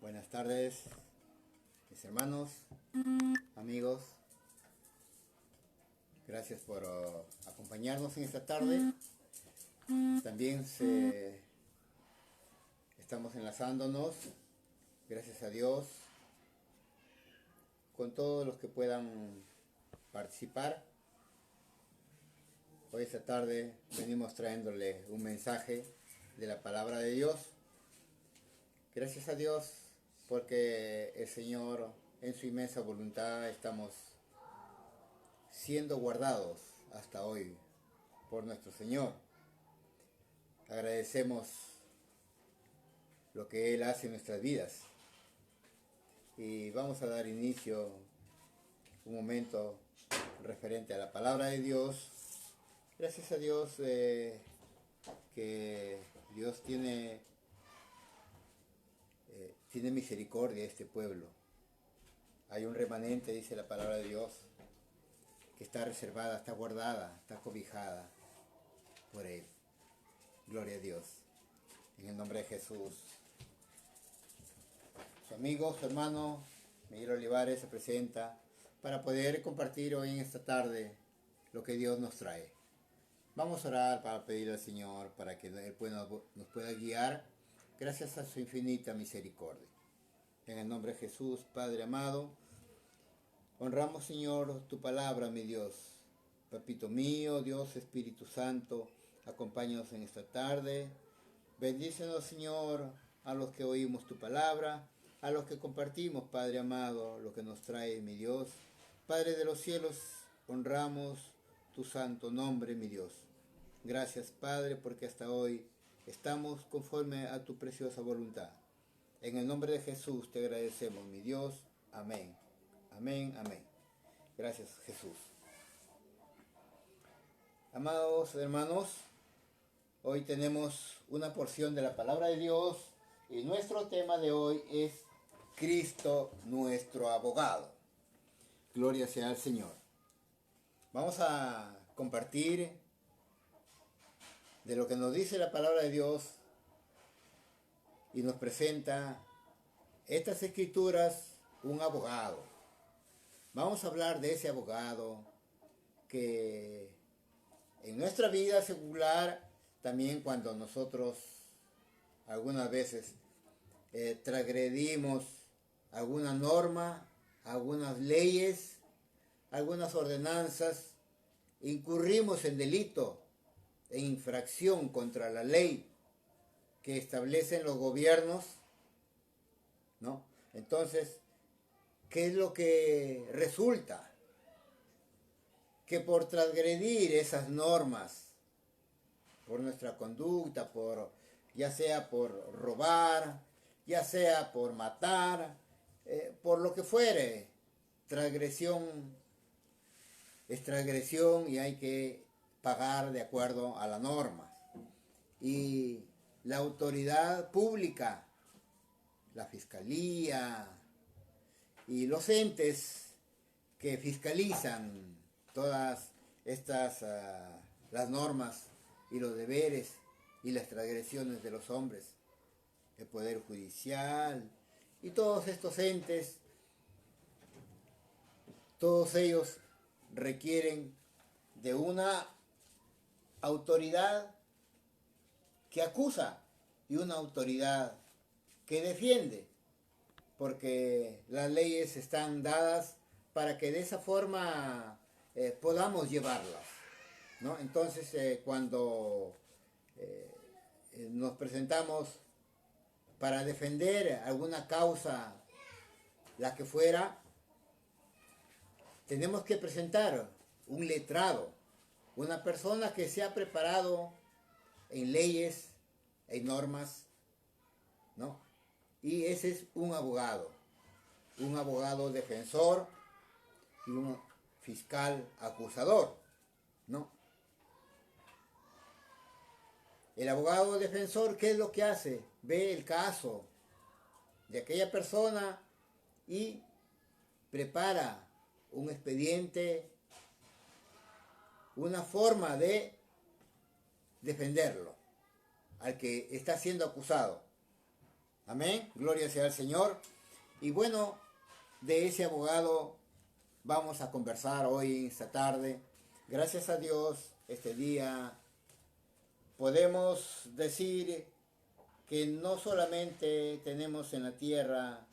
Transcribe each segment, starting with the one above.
Buenas tardes, mis hermanos, amigos. Gracias por acompañarnos en esta tarde. También estamos enlazándonos, gracias a Dios, con todos los que puedan participar. Hoy esta tarde venimos trayéndole un mensaje de la palabra de Dios. Gracias a Dios porque el Señor, en su inmensa voluntad, estamos siendo guardados hasta hoy por nuestro Señor. Agradecemos lo que Él hace en nuestras vidas. Y vamos a dar inicio un momento referente a la palabra de Dios. Gracias a Dios que Dios tiene misericordia de este pueblo. Hay un remanente, dice la palabra de Dios, que está reservada, está guardada, está cobijada por Él. Gloria a Dios. En el nombre de Jesús. Su amigo, su hermano, Miguel Olivares se presenta para poder compartir hoy en esta tarde lo que Dios nos trae. Vamos a orar para pedirle al Señor para que Él nos pueda guiar gracias a su infinita misericordia. En el nombre de Jesús, Padre amado, honramos, Señor, tu palabra, mi Dios. Papito mío, Dios Espíritu Santo, acompáñanos en esta tarde. Bendícenos, Señor, a los que oímos tu palabra, a los que compartimos, Padre amado, lo que nos trae, mi Dios. Padre de los cielos, honramos tu santo nombre, mi Dios. Gracias, Padre, porque hasta hoy estamos conforme a tu preciosa voluntad. En el nombre de Jesús te agradecemos, mi Dios. Amén. Amén, amén. Gracias, Jesús. Amados hermanos, hoy tenemos una porción de la palabra de Dios y nuestro tema de hoy es Cristo nuestro abogado. Gloria sea al Señor. Vamos a compartir de lo que nos dice la palabra de Dios y nos presenta estas escrituras un abogado. Vamos a hablar de ese abogado que en nuestra vida secular, también cuando nosotros algunas veces transgredimos alguna norma, algunas leyes, algunas ordenanzas, incurrimos en delito, en infracción contra la ley que establecen los gobiernos, ¿no? Entonces, ¿qué es lo que resulta? Que por transgredir esas normas, por nuestra conducta, ya sea por robar, ya sea por matar, por lo que fuere, transgresión es transgresión y hay que pagar de acuerdo a la norma. Y la autoridad pública, la fiscalía y los entes que fiscalizan todas estas las normas y los deberes y las transgresiones de los hombres, el Poder Judicial y todos estos entes, todos ellos requieren de una autoridad que acusa y una autoridad que defiende, porque las leyes están dadas para que de esa forma podamos llevarlas, ¿no? Entonces, cuando nos presentamos para defender alguna causa, la que fuera, tenemos que presentar un letrado, una persona que se ha preparado en leyes, en normas, ¿no? Y ese es un abogado defensor y un fiscal acusador, ¿no? El abogado defensor, ¿qué es lo que hace? Ve el caso de aquella persona y prepara un expediente, una forma de defenderlo al que está siendo acusado, Amén. Gloria sea al Señor. Y bueno, de ese abogado vamos a conversar hoy, esta tarde. Gracias a Dios, este día podemos decir que no solamente tenemos en la tierra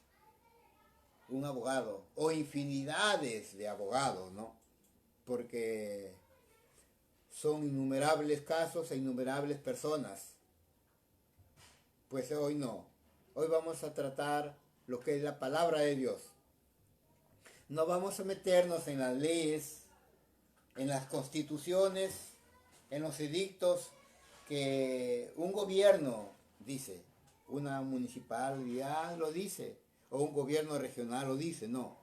un abogado o infinidades de abogados, ¿no? Porque son innumerables casos e innumerables personas. Pues hoy no. Hoy vamos a tratar lo que es la palabra de Dios. No vamos a meternos en las leyes, en las constituciones, en los edictos que un gobierno dice, una municipalidad lo dice, o un gobierno regional lo dice. No.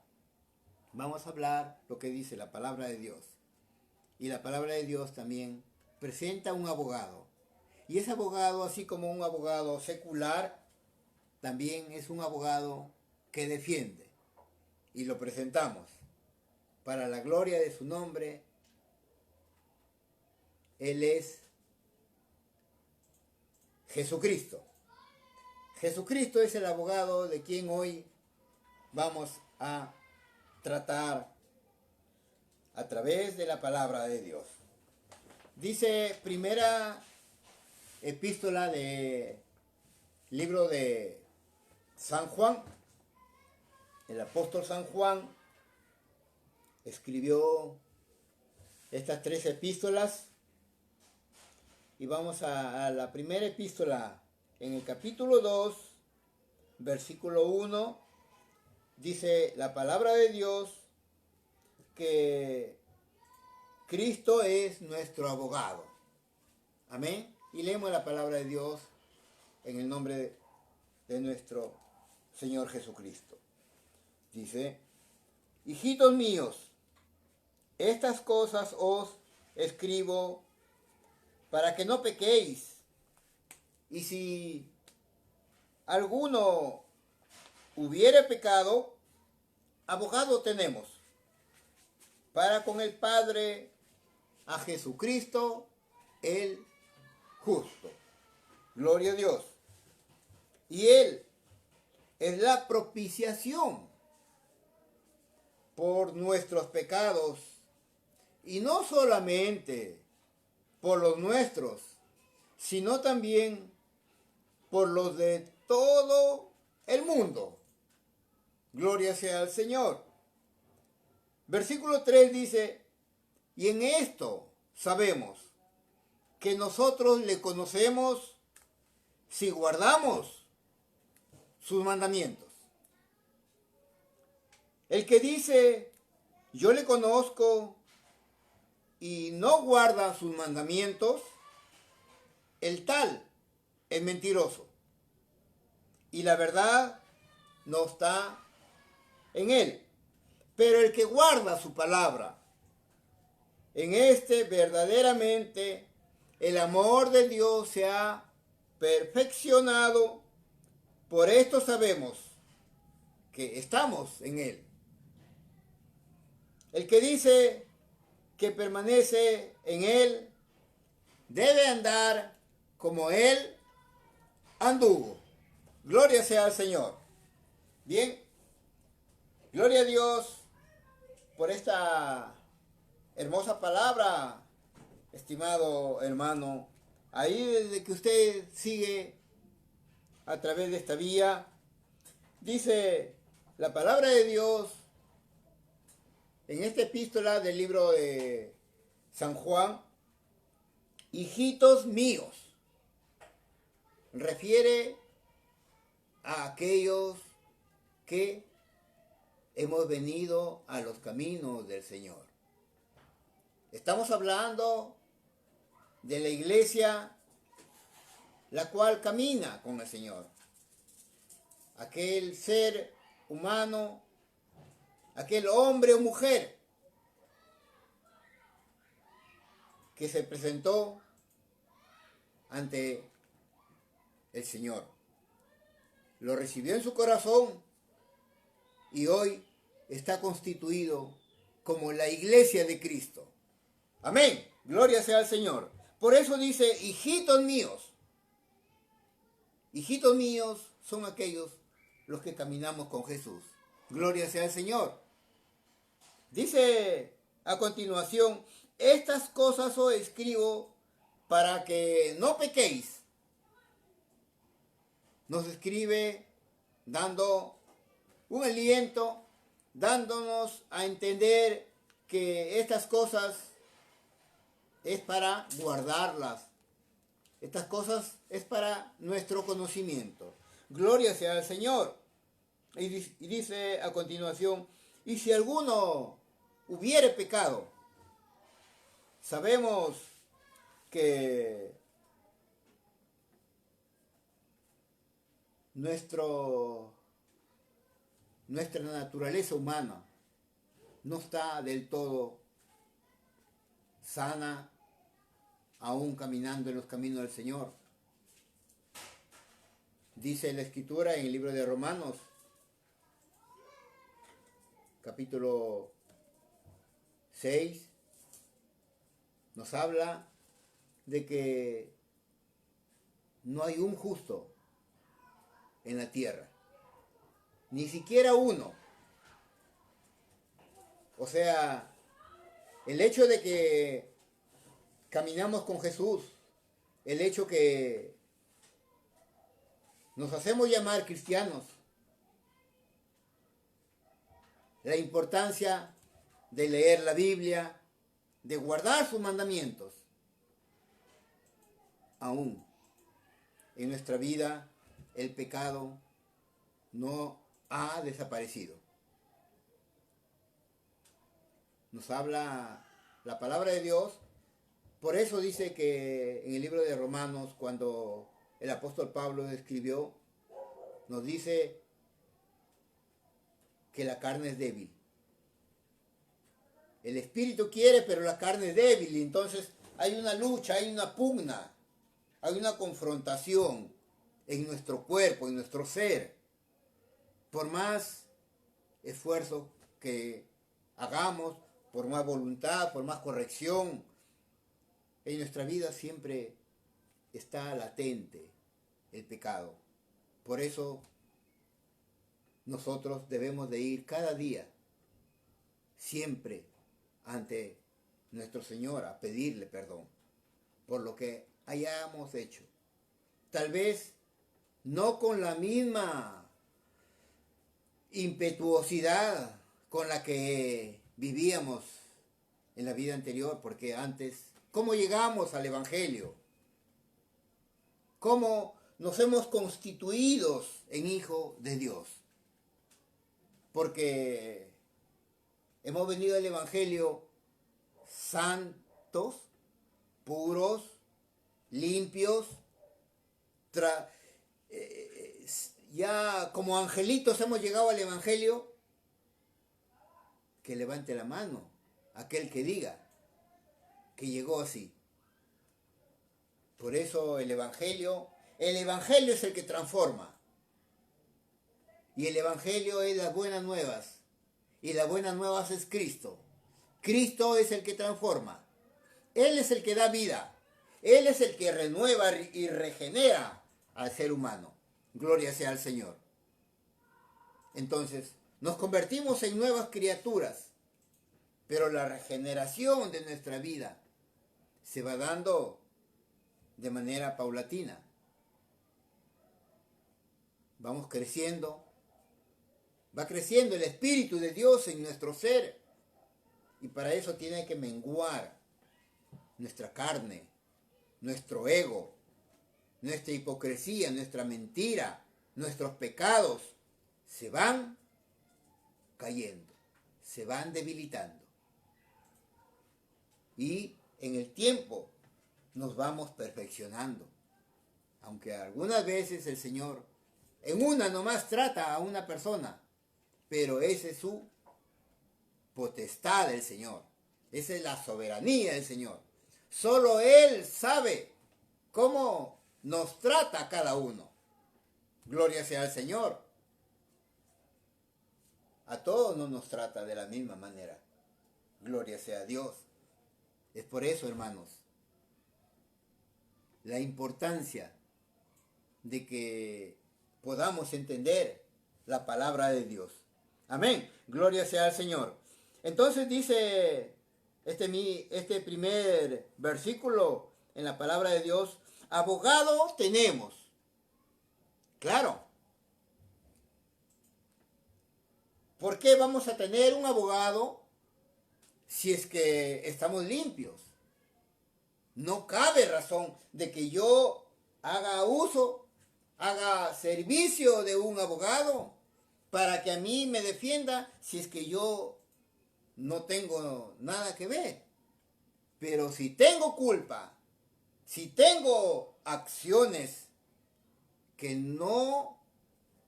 Vamos a hablar lo que dice la palabra de Dios. Y la palabra de Dios también presenta un abogado. Y ese abogado, así como un abogado secular, también es un abogado que defiende. Y lo presentamos para la gloria de su nombre. Él es Jesucristo. Jesucristo es el abogado de quien hoy vamos a tratar a través de la palabra de Dios. Dice primera epístola del libro de San Juan. El apóstol San Juan escribió estas 3 epístolas. Y vamos a la primera epístola, en el capítulo 2, versículo 1, dice la palabra de Dios que Cristo es nuestro abogado. Amén. Y leemos la palabra de Dios en el nombre de nuestro Señor Jesucristo. Dice: hijitos míos, estas cosas os escribo para que no pequéis. Y si alguno hubiere pecado, abogado tenemos para con el Padre, a Jesucristo el justo. Gloria a Dios. Y Él es la propiciación por nuestros pecados, y no solamente por los nuestros, sino también por los de todo el mundo. Gloria sea al Señor. Versículo 3 dice: y en esto sabemos que nosotros le conocemos si guardamos sus mandamientos. El que dice yo le conozco y no guarda sus mandamientos, el tal es mentiroso, y la verdad no está en él. Pero el que guarda su palabra, en este verdaderamente el amor de Dios se ha perfeccionado. Por esto sabemos que estamos en él. El que dice que permanece en él debe andar como él anduvo. Gloria sea al Señor. Bien, gloria a Dios por esta hermosa palabra, estimado hermano. Ahí desde que usted sigue a través de esta vía, dice la palabra de Dios en esta epístola del libro de San Juan: hijitos míos. Refiere a aquellos que hemos venido a los caminos del Señor. Estamos hablando de la iglesia, la cual camina con el Señor. Aquel ser humano, aquel hombre o mujer que se presentó ante el Señor. Lo recibió en su corazón y hoy está constituido como la iglesia de Cristo. Amén. Gloria sea al Señor. Por eso dice: hijitos míos. hijitos míos son aquellos los que caminamos con Jesús. Gloria sea al Señor. Dice a continuación, estas cosas os escribo para que no pequéis. Nos escribe dando un aliento, dándonos a entender que estas cosas es para guardarlas. Estas cosas es para nuestro conocimiento. Gloria sea al Señor. Y dice a continuación, y si alguno hubiere pecado, sabemos que nuestra naturaleza humana no está del todo sana, aún caminando en los caminos del Señor. Dice la Escritura en el libro de Romanos, capítulo 6, nos habla de que no hay un justo en la tierra, ni siquiera uno. O sea, el hecho de que caminamos con Jesús, el hecho que nos hacemos llamar cristianos, la importancia de leer la Biblia, de guardar sus mandamientos, aún en nuestra vida el pecado no ha desaparecido. Nos habla la palabra de Dios. Por eso dice que en el libro de Romanos, cuando el apóstol Pablo escribió, nos dice que la carne es débil. El espíritu quiere, pero la carne es débil. Y entonces hay una lucha, hay una pugna, hay una confrontación en nuestro cuerpo, en nuestro ser. Por más esfuerzo que hagamos, por más voluntad, por más corrección, en nuestra vida siempre está latente el pecado. Por eso nosotros debemos de ir cada día, siempre ante nuestro Señor a pedirle perdón por lo que hayamos hecho. Tal vez no con la misma impetuosidad con la que vivíamos en la vida anterior, porque antes, ¿cómo llegamos al Evangelio? ¿Cómo nos hemos constituido en hijos de Dios? Porque hemos venido al Evangelio santos, puros, limpios, ya como angelitos hemos llegado al Evangelio. Que levante la mano aquel que diga que llegó así. Por eso el Evangelio es el que transforma. Y el Evangelio es las buenas nuevas. Y las buenas nuevas es Cristo. Cristo es el que transforma. Él es el que da vida. Él es el que renueva y regenera al ser humano. Gloria sea al Señor. Entonces, nos convertimos en nuevas criaturas. Pero la regeneración de nuestra vida se va dando de manera paulatina. Vamos creciendo. Va creciendo el Espíritu de Dios en nuestro ser. Y para eso tiene que menguar nuestra carne, nuestro ego, nuestra hipocresía, nuestra mentira, nuestros pecados. Se van cayendo, se van debilitando. Y en el tiempo nos vamos perfeccionando. Aunque algunas veces el Señor en una nomás trata a una persona, pero esa es su potestad del Señor. Esa es la soberanía del Señor. Solo Él sabe cómo nos trata a cada uno. Gloria sea al Señor. A todos no nos trata de la misma manera. Gloria sea a Dios. Es por eso, hermanos, la importancia de que podamos entender la palabra de Dios. Amén. Gloria sea al Señor. Entonces dice este primer versículo en la palabra de Dios: abogado tenemos. Claro. ¿Por qué vamos a tener un abogado si es que estamos limpios? No cabe razón de que yo haga servicio de un abogado para que a mí me defienda si es que yo no tengo nada que ver. Pero si tengo culpa, si tengo acciones que no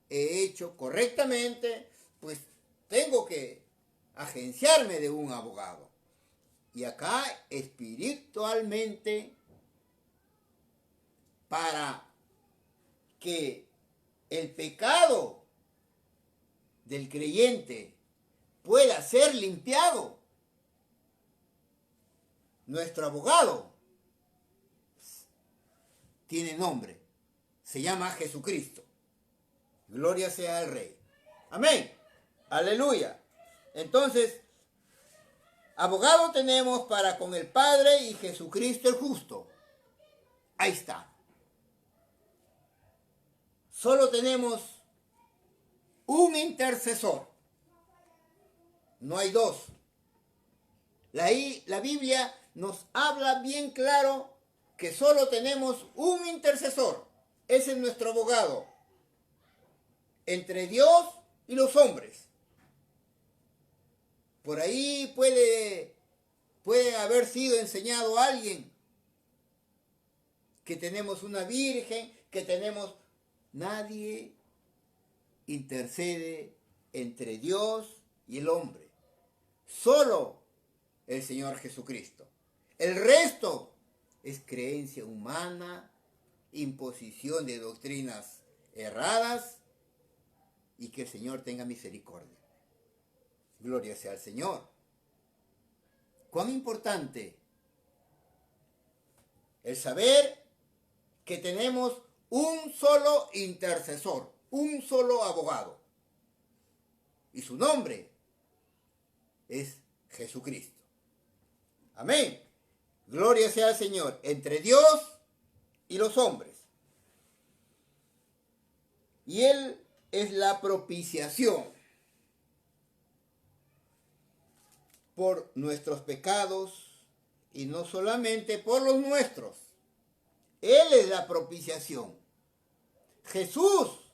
he hecho correctamente, pues tengo que agenciarme de un abogado. Y acá espiritualmente, para que el pecado del creyente pueda ser limpiado, nuestro abogado tiene nombre, se llama Jesucristo. Gloria sea al Rey. Amén. Aleluya. Entonces, abogado tenemos para con el Padre y Jesucristo el justo. Ahí está. Solo tenemos un intercesor. No hay dos. La Biblia nos habla bien claro que solo tenemos un intercesor. Ese es nuestro abogado entre Dios y los hombres. Por ahí puede haber sido enseñado a alguien que tenemos una virgen, que tenemos... Nadie intercede entre Dios y el hombre. Solo el Señor Jesucristo. El resto es creencia humana, imposición de doctrinas erradas, y que el Señor tenga misericordia. Gloria sea al Señor. Cuán importante el saber que tenemos un solo intercesor, un solo abogado. Y su nombre es Jesucristo. Amén. Gloria sea al Señor, entre Dios y los hombres. Y Él es la propiciación por nuestros pecados, y no solamente por los nuestros. Él es la propiciación. Jesús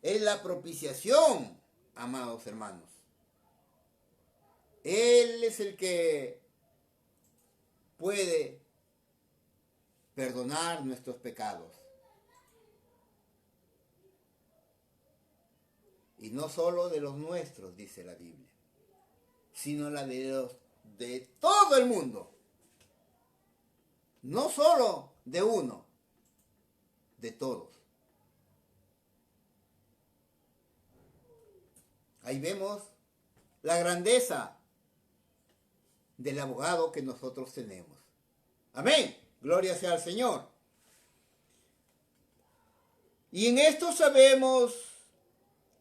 es la propiciación, amados hermanos. Él es el que puede perdonar nuestros pecados. Y no solo de los nuestros, dice la Biblia, sino la de todo el mundo. No solo de uno, de todos. Ahí vemos la grandeza del abogado que nosotros tenemos. Amén. Gloria sea al Señor. Y en esto sabemos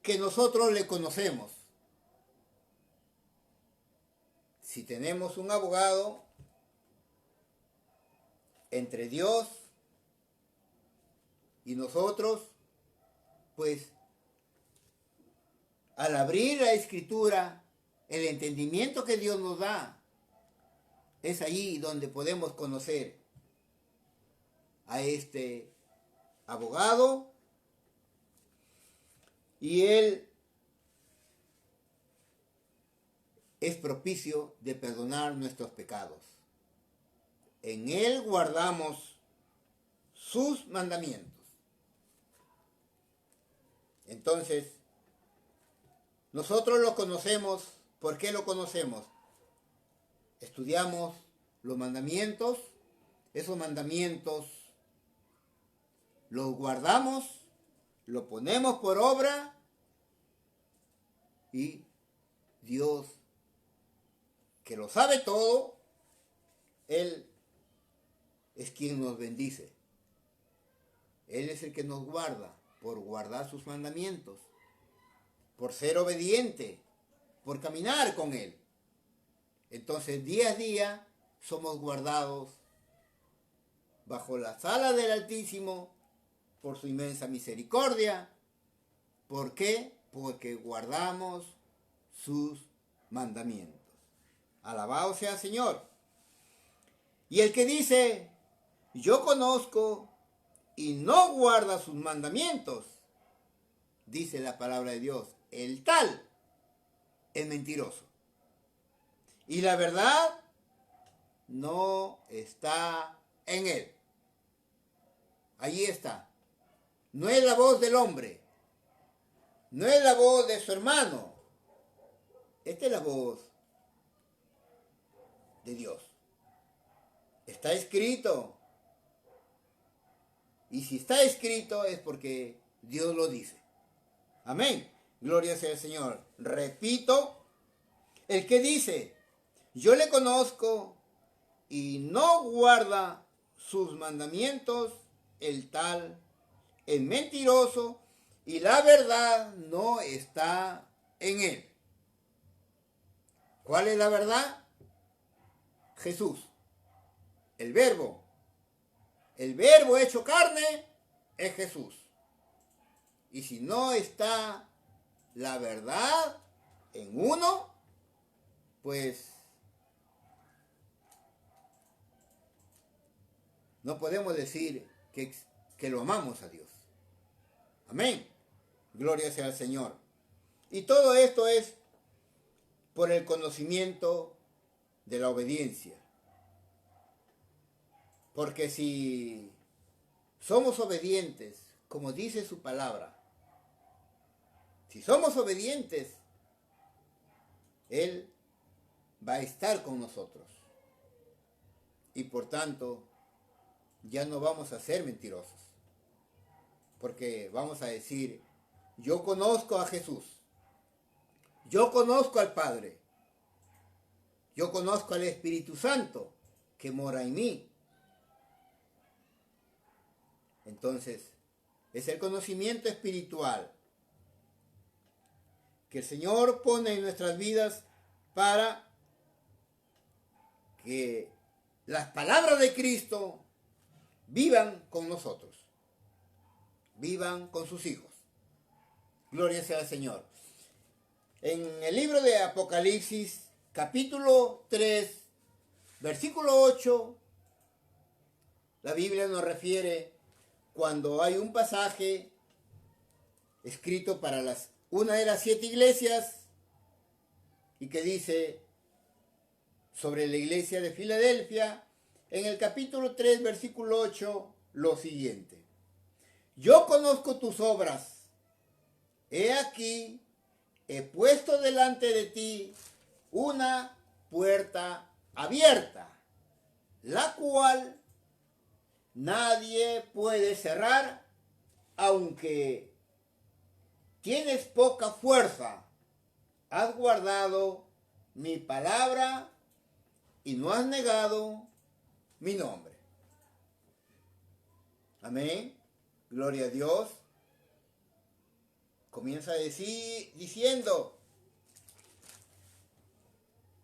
que nosotros le conocemos. Si tenemos un abogado entre Dios y nosotros, pues al abrir la Escritura, el entendimiento que Dios nos da, es ahí donde podemos conocer a este abogado, y él es propicio de perdonar nuestros pecados. En él guardamos sus mandamientos. Entonces, nosotros lo conocemos. ¿Por qué lo conocemos? Estudiamos los mandamientos. Esos mandamientos los guardamos, los ponemos por obra, y Dios, que lo sabe todo, Él es quien nos bendice. Él es el que nos guarda por guardar sus mandamientos, por ser obediente, por caminar con Él. Entonces, día a día somos guardados bajo las alas del Altísimo por su inmensa misericordia. ¿Por qué? Porque guardamos sus mandamientos. Alabado sea el Señor. Y el que dice, yo conozco y no guarda sus mandamientos, dice la palabra de Dios, el tal es mentiroso. Y la verdad no está en él. Allí está. No es la voz del hombre. No es la voz de su hermano. Esta es la voz de Dios. Está escrito. Y si está escrito es porque Dios lo dice. Amén. Gloria sea al Señor. Repito, el que dice, yo le conozco y no guarda sus mandamientos, el tal es mentiroso y la verdad no está en él. ¿Cuál es la verdad? Jesús, el verbo. El verbo hecho carne es Jesús. Y si no está la verdad en uno, pues no podemos decir que lo amamos a Dios. Amén. Gloria sea al Señor. Y todo esto es por el conocimiento de la obediencia. Porque si somos obedientes, como dice su palabra, si somos obedientes, Él va a estar con nosotros. Y por tanto, ya no vamos a ser mentirosos. Porque vamos a decir, yo conozco a Jesús. Yo conozco al Padre. Yo conozco al Espíritu Santo que mora en mí. Entonces, es el conocimiento espiritual que el Señor pone en nuestras vidas para que las palabras de Cristo vivan con nosotros, vivan con sus hijos. Gloria sea al Señor. En el libro de Apocalipsis, capítulo 3, versículo 8, la Biblia nos refiere cuando hay un pasaje escrito para una de las 7 iglesias y que dice sobre la iglesia de Filadelfia, en el capítulo 3, versículo 8, lo siguiente. Yo conozco tus obras. He aquí, he puesto delante de ti una puerta abierta, la cual nadie puede cerrar, aunque tienes poca fuerza. Has guardado mi palabra y no has negado mi nombre. Amén. Gloria a Dios. Comienza a decir, diciendo,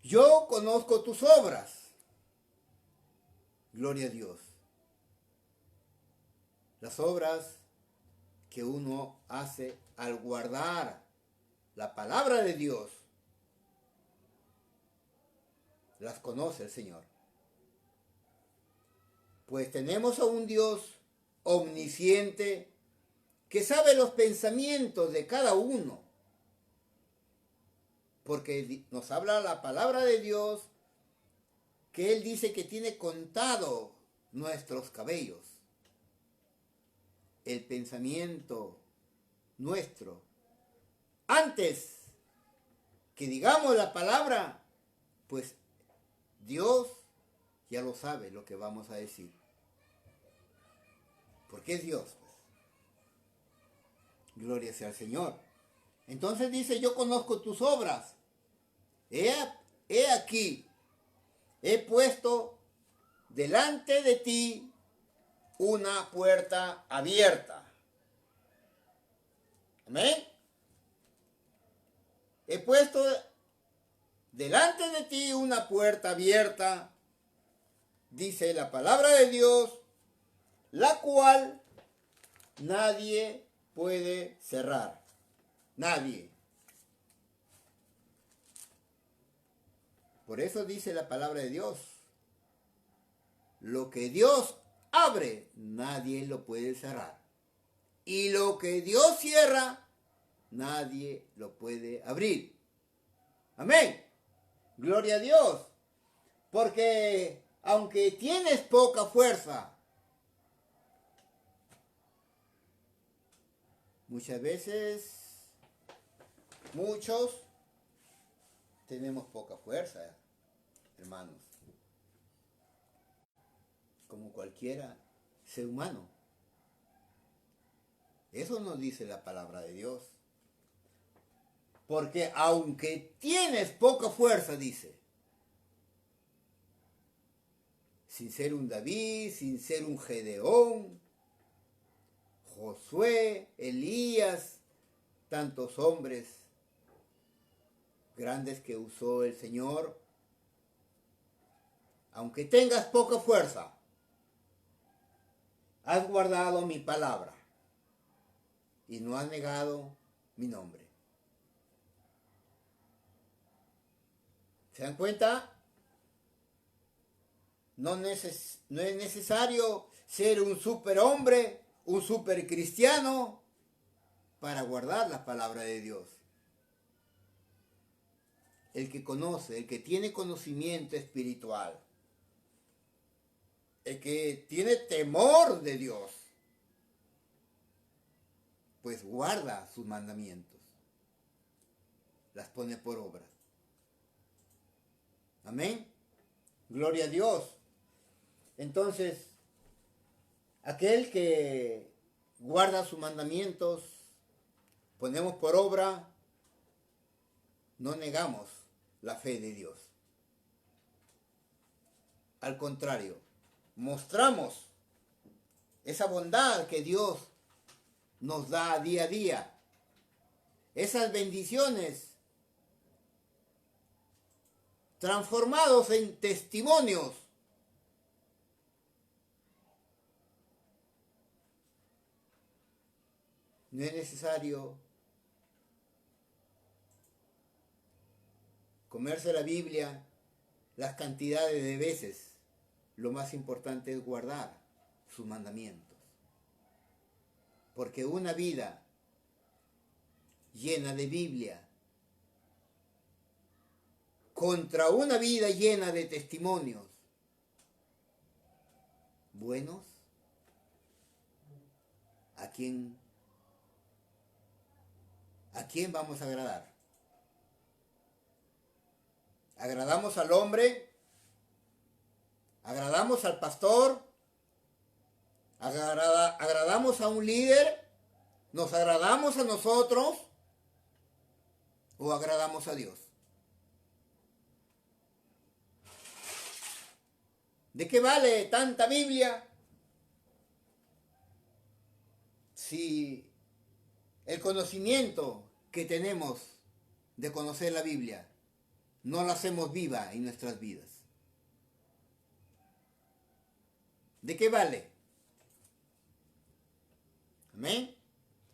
yo conozco tus obras. Gloria a Dios. Las obras que uno hace al guardar la palabra de Dios, las conoce el Señor. Pues tenemos a un Dios omnisciente que sabe los pensamientos de cada uno. Porque nos habla la palabra de Dios que Él dice que tiene contado nuestros cabellos. El pensamiento nuestro. Antes que digamos la palabra, pues Dios ya lo sabe lo que vamos a decir. Porque es Dios, pues. Gloria sea al Señor. Entonces dice, yo conozco tus obras. He aquí, he puesto delante de ti una puerta abierta. Amén. He puesto delante de ti una puerta abierta, dice la palabra de Dios, la cual nadie puede cerrar. Nadie. Por eso dice la palabra de Dios, lo que Dios abre, nadie lo puede cerrar. Y lo que Dios cierra, nadie lo puede abrir. Amén. Gloria a Dios. Porque aunque tienes poca fuerza, muchas veces, muchos tenemos poca fuerza, hermanos. Como cualquiera ser humano. Eso nos dice la palabra de Dios. Porque aunque tienes poca fuerza, dice, sin ser un David, sin ser un Gedeón, Josué, Elías, tantos hombres grandes que usó el Señor, aunque tengas poca fuerza, has guardado mi palabra y no has negado mi nombre. ¿Se dan cuenta? No es necesario ser un superhombre, un supercristiano para guardar la palabra de Dios. El que conoce, el que tiene conocimiento espiritual, el que tiene temor de Dios, pues guarda sus mandamientos, las pone por obra. Amén. Gloria a Dios. Entonces, aquel que guarda sus mandamientos, ponemos por obra, no negamos la fe de Dios. Al contrario, mostramos esa bondad que Dios nos da día a día, esas bendiciones transformados en testimonios. No es necesario comerse la Biblia las cantidades de veces. Lo más importante es guardar sus mandamientos. Porque una vida llena de Biblia contra una vida llena de testimonios buenos, ¿a quién vamos a agradar? ¿Agradamos al hombre? ¿Agradamos al pastor? ¿Agradamos a un líder? ¿Nos agradamos a nosotros? ¿O agradamos a Dios? ¿De qué vale tanta Biblia si el conocimiento que tenemos de conocer la Biblia no la hacemos viva en nuestras vidas? ¿De qué vale? Amén.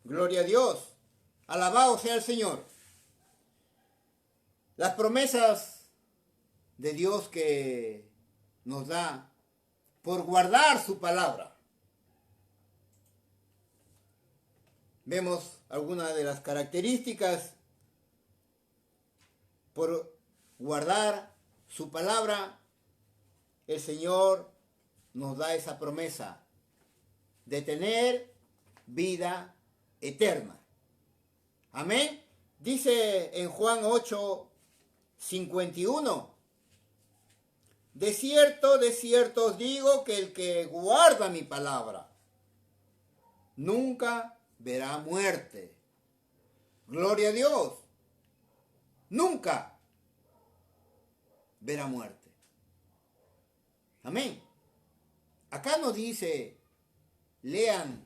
Gloria a Dios. Alabado sea el Señor. Las promesas de Dios que nos da por guardar su palabra. Vemos algunas de las características por guardar su palabra. El Señor nos da esa promesa de tener vida eterna. Amén. Dice en Juan 8:51, de cierto os digo que el que guarda mi palabra nunca verá muerte. Gloria a Dios. Nunca verá muerte. Amén. Acá no dice lean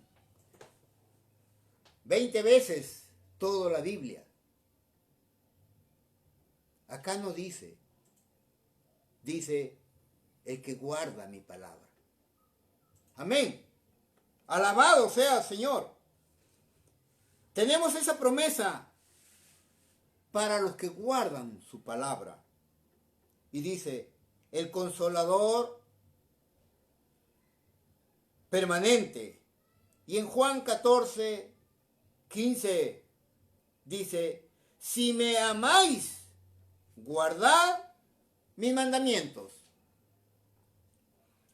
20 veces toda la Biblia. Acá no dice, dice el que guarda mi palabra. Amén. Alabado sea el Señor. Tenemos esa promesa para los que guardan su palabra. Y dice, el Consolador permanente. Y en Juan 14, 15 dice, si me amáis, guardad mis mandamientos.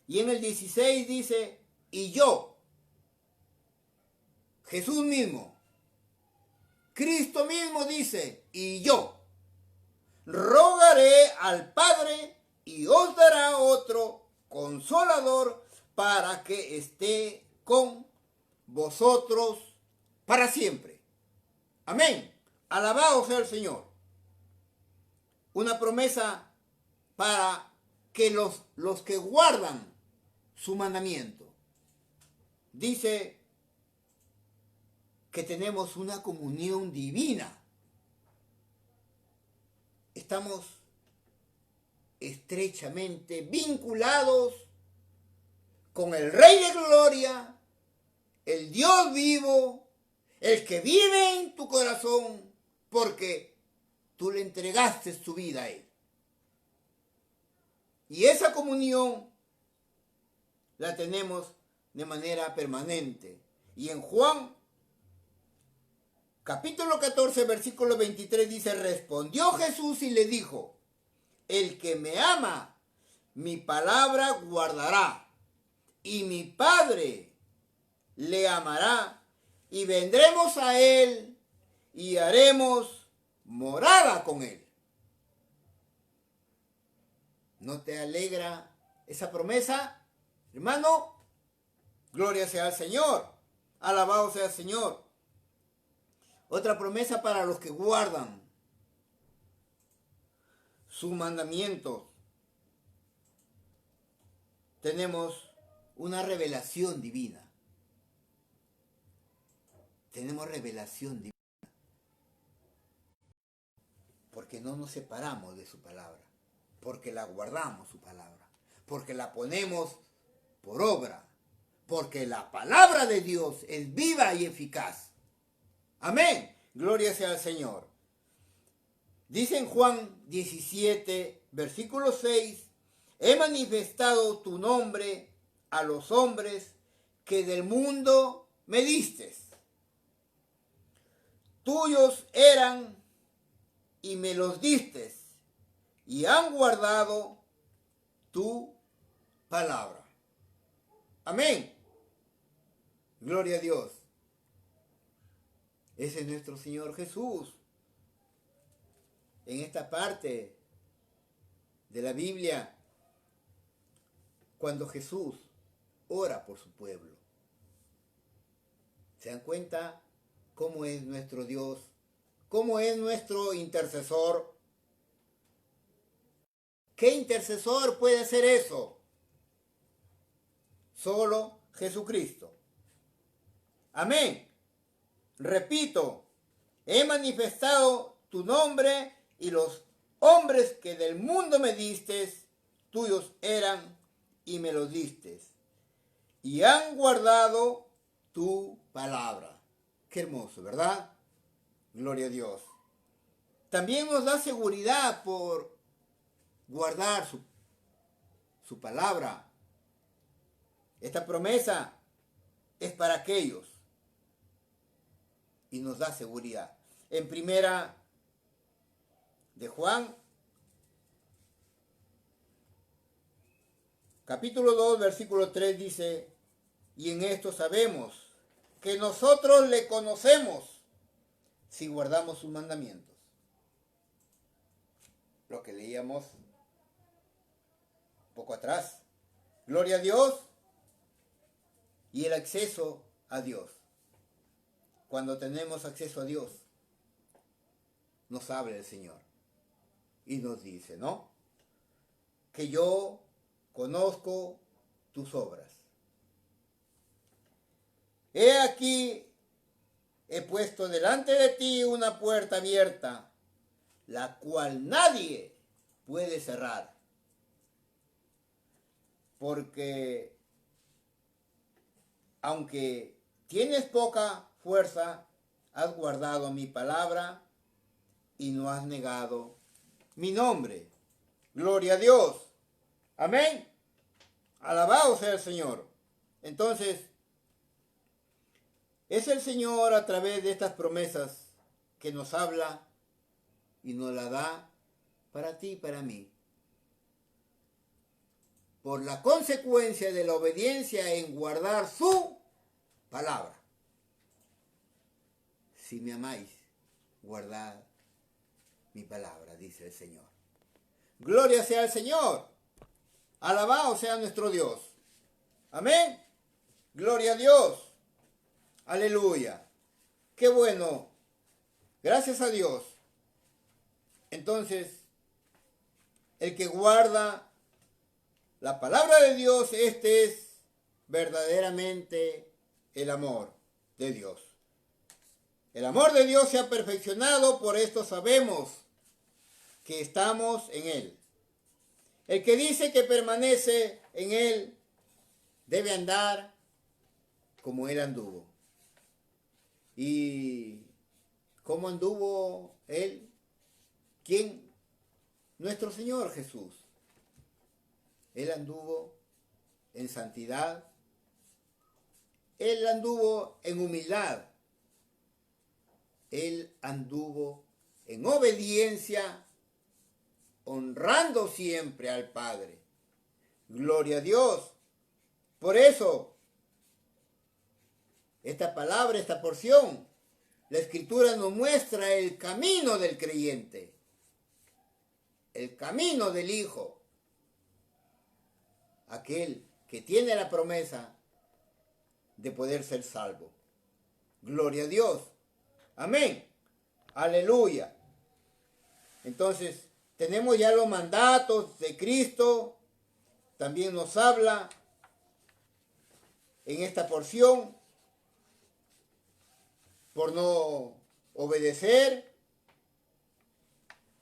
Y en el 16 dice, y yo, Jesús mismo, Cristo mismo dice, y yo, rogaré al Padre y os dará otro Consolador para que esté con vosotros para siempre. Amén. Alabado sea el Señor. Una promesa para que los que guardan su mandamiento. Dice que tenemos una comunión divina. Estamos estrechamente vinculados con el Rey de Gloria, el Dios vivo, el que vive en tu corazón, porque tú le entregaste tu vida a Él. Y esa comunión la tenemos de manera permanente. Y en Juan, capítulo 14, versículo 23 dice, respondió Jesús y le dijo, el que me ama, mi palabra guardará, y mi Padre le amará, y vendremos a Él, y haremos morada con Él. ¿No te alegra esa promesa, hermano? Gloria sea al Señor. Alabado sea el Señor. Otra promesa para los que guardan sus mandamientos. Tenemos una revelación divina. Tenemos revelación divina. Porque no nos separamos de su palabra. Porque la guardamos su palabra. Porque la ponemos por obra. Porque la palabra de Dios es viva y eficaz. Amén. Gloria sea al Señor. Dice en Juan 17, versículo 6, he manifestado tu nombre a los hombres que del mundo me distes. Tuyos eran y me los distes y han guardado tu palabra. Amén. Gloria a Dios. Ese es nuestro Señor Jesús. En esta parte de la Biblia, cuando Jesús ora por su pueblo, ¿se dan cuenta cómo es nuestro Dios? ¿Cómo es nuestro intercesor? ¿Qué intercesor puede hacer eso? Solo Jesucristo. Amén. Repito, he manifestado tu nombre y los hombres que del mundo me distes, tuyos eran y me los distes. Y han guardado tu palabra. Qué hermoso, ¿verdad? Gloria a Dios. También nos da seguridad por guardar su palabra. Esta promesa es para aquellos y nos da seguridad. En primera de Juan, capítulo 2, versículo 3 dice, y en esto sabemos que nosotros le conocemos si guardamos sus mandamientos. Lo que leíamos poco atrás. Gloria a Dios y el acceso a Dios. Cuando tenemos acceso a Dios, nos habla el Señor y nos dice, ¿no? Que yo conozco tus obras. He aquí, he puesto delante de ti una puerta abierta, la cual nadie puede cerrar. Porque aunque tienes poca fuerza, has guardado mi palabra y no has negado mi nombre. Gloria a Dios. Amén. Alabado sea el Señor. Entonces, es el Señor a través de estas promesas que nos habla y nos la da para ti y para mí. Por la consecuencia de la obediencia en guardar su palabra. Si me amáis, guardad mi palabra, dice el Señor. Gloria sea al Señor. Alabado sea nuestro Dios. Amén. Gloria a Dios. Aleluya. Qué bueno. Gracias a Dios. Entonces, el que guarda la palabra de Dios, este es verdaderamente el amor de Dios. El amor de Dios se ha perfeccionado, por esto sabemos que estamos en Él. El que dice que permanece en Él debe andar como Él anduvo. ¿Y cómo anduvo Él? ¿Quién? Nuestro Señor Jesús. Él anduvo en santidad. Él anduvo en humildad. Él anduvo en obediencia, honrando siempre al Padre. Gloria a Dios. Por eso, esta palabra, esta porción, la Escritura nos muestra el camino del creyente, el camino del Hijo, aquel que tiene la promesa de poder ser salvo. Gloria a Dios. Amén. Aleluya. Entonces, tenemos ya los mandatos de Cristo. También nos habla en esta porción por no obedecer.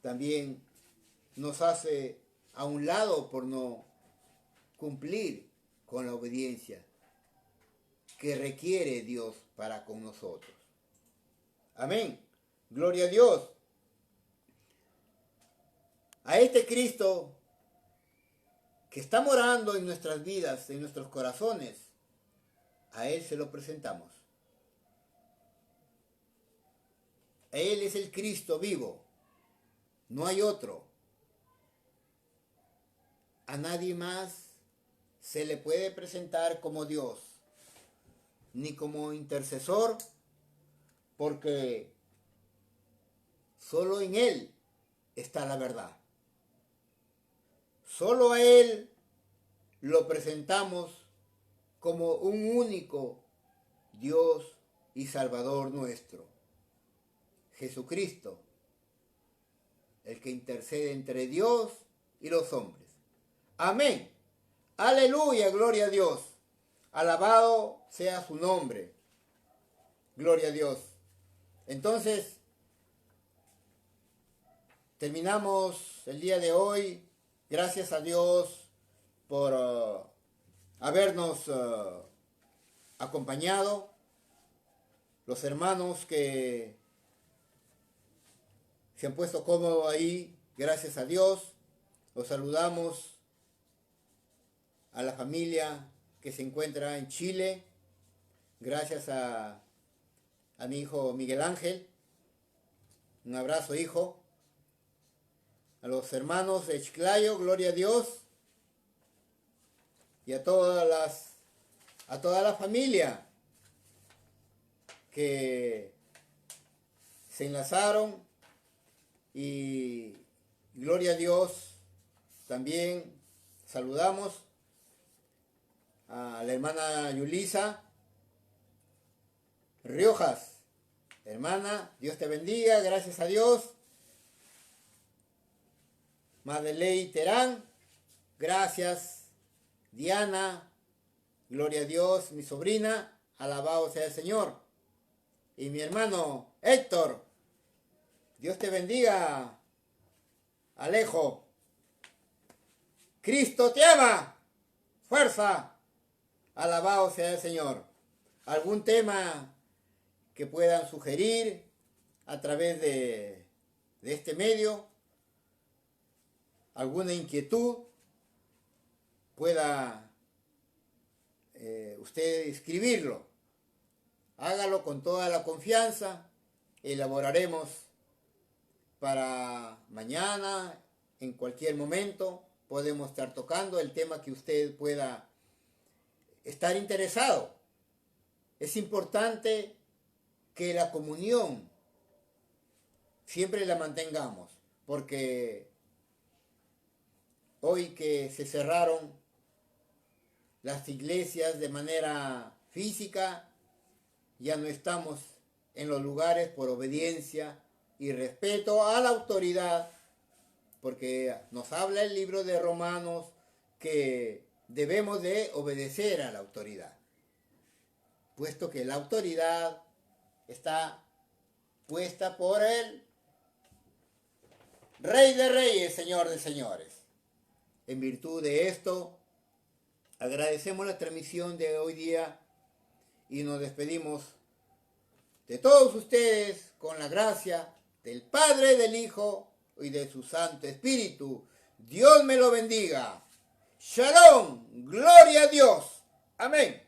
También nos hace a un lado por no cumplir con la obediencia que requiere Dios para con nosotros. Amén. Gloria a Dios. A este Cristo que está morando en nuestras vidas, en nuestros corazones, a Él se lo presentamos. Él es el Cristo vivo. No hay otro. A nadie más se le puede presentar como Dios, ni como intercesor, porque solo en Él está la verdad. Solo a Él lo presentamos como un único Dios y Salvador nuestro, Jesucristo, el que intercede entre Dios y los hombres. Amén. Aleluya, gloria a Dios. Alabado sea su nombre. Gloria a Dios. Entonces, terminamos el día de hoy. Gracias a Dios por habernos acompañado. Los hermanos que se han puesto cómodos ahí, gracias a Dios. Los saludamos a la familia que se encuentra en Chile. Gracias a mi hijo Miguel Ángel. Un abrazo, hijo. A los hermanos de Chiclayo, gloria a Dios. Y a toda la familia que se enlazaron. Y gloria a Dios. También saludamos a la hermana Yulisa Riojas. Hermana, Dios te bendiga, gracias a Dios. Madeley Terán, gracias. Diana, gloria a Dios, mi sobrina. alabado sea el Señor. Y mi hermano Héctor, Dios te bendiga. Alejo, Cristo te ama. Fuerza, alabado sea el Señor. ¿Algún tema que puedan sugerir a través de este medio? ¿Alguna inquietud? Pueda usted escribirlo. Hágalo con toda la confianza. Elaboraremos para mañana, en cualquier momento. Podemos estar tocando el tema que usted pueda estar interesado. Es importante que la comunión siempre la mantengamos, porque hoy que se cerraron las iglesias de manera física, ya no estamos en los lugares por obediencia y respeto a la autoridad, porque nos habla el libro de Romanos que debemos de obedecer a la autoridad, puesto que la autoridad está puesta por el Rey de Reyes, Señor de Señores. En virtud de esto, agradecemos la transmisión de hoy día y nos despedimos de todos ustedes con la gracia del Padre, del Hijo y de su Santo Espíritu. Dios me lo bendiga. Shalom, gloria a Dios. Amén.